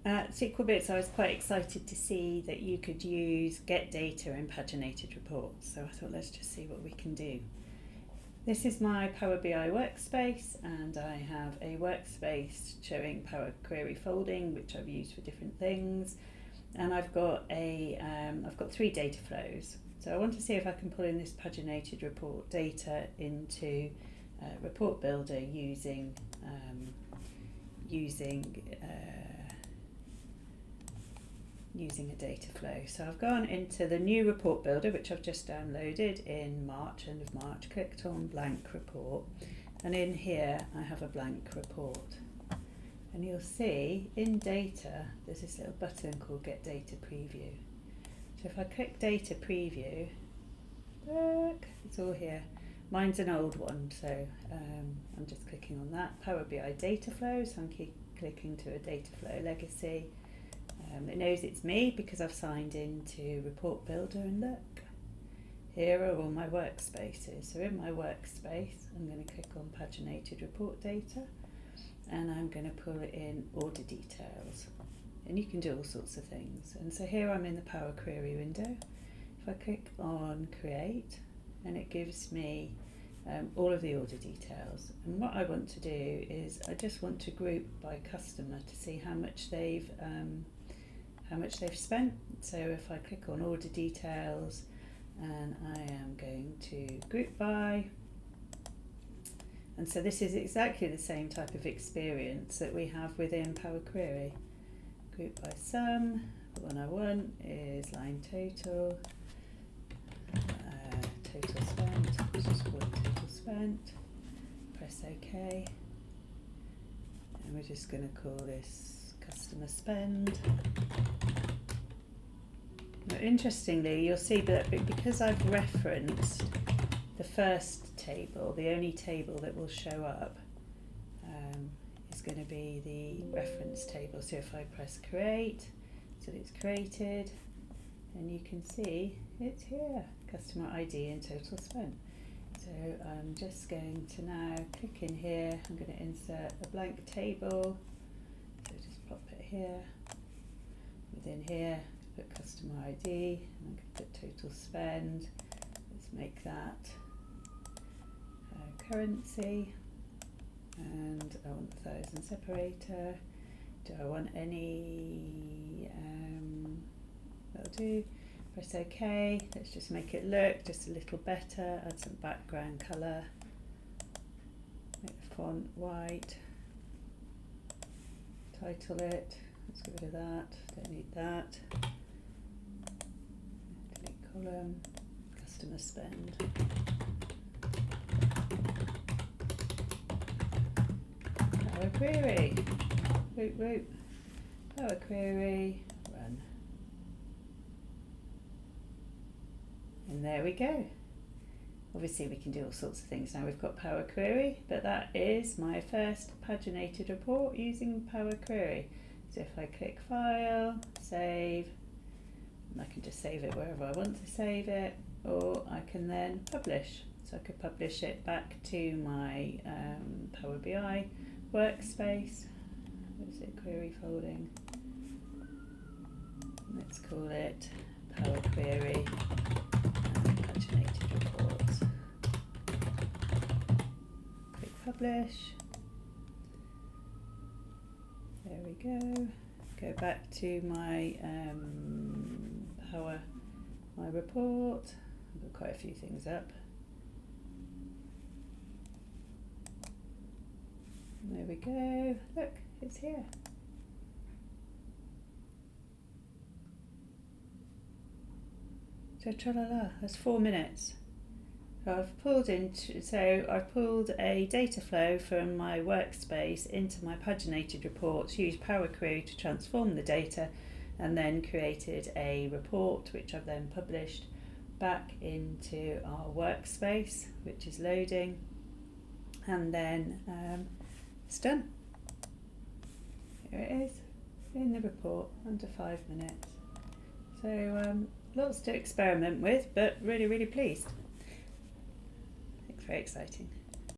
At SQL Bits, I was quite excited to see that you could use get data in paginated reports. So I thought, let's just see what we can do. This is my Power BI workspace, and I have a workspace showing Power Query folding, which I've used for different things. And I've got three data flows. So I want to see if I can pull in this paginated report data into Report Builder using a data flow. So I've gone into the new Report Builder, which I've just downloaded in March, end of March, clicked on blank report, and in here I have a blank report. And you'll see in data there's this little button called Get Data Preview. So if I click Data Preview, look, it's all here. Mine's an old one, so I'm just clicking on that. Power BI Data Flow, so I'm clicking to a Data Flow Legacy. It knows it's me because I've signed into Report Builder, and look, here are all my workspaces. So in my workspace, I'm going to click on Paginated Report Data, and I'm going to pull in order details. And you can do all sorts of things. And so here I'm in the Power Query window. If I click on Create, and it gives me all of the order details. And what I want to do is I just want to group by customer to see how much they've spent. So if I click on order details, and I am going to group by, and so this is exactly the same type of experience that we have within Power Query. Group by sum. The one I want is line total, total spent. Let's just call it total spent. Press OK, and we're just going to call this customer spend. Now, interestingly, you'll see that because I've referenced the first table, the only table that will show up is going to be the reference table. So if I press create, so it's created, and you can see it's here, customer ID and total spent. So I'm just going to now click in here. I'm going to insert a blank table. So just pop it here. Within here, put customer ID, and I'm going to put total spend. Let's make that currency, and I want the 1,000 separator. Do I want any? That'll do. Press OK. Let's just make it look just a little better. Add some background colour. Make the font white. Title it. Let's get rid of that. Don't need that. Delete column. Customer spend. Power Query. Whoop whoop. Power Query. Run. And there we go. Obviously we can do all sorts of things now. We've got Power Query, but that is my first paginated report using Power Query. So if I click File, Save, and I can just save it wherever I want to save it, or I can then publish. So I could publish it back to my Power BI workspace. What is it? Query folding. Let's call it Power Query Paginated Reports. Click Publish. There we go. Go back to my my report. I've got quite a few things up. There we go. Look, it's here. So tra-la-la, that's 4 minutes. So I've pulled a data flow from my workspace into my paginated reports, used Power Query to transform the data, and then created a report which I've then published back into our workspace, which is loading, and then it's done. Here it is in the report, under 5 minutes. So lots to experiment with, but really, really pleased. It's very exciting.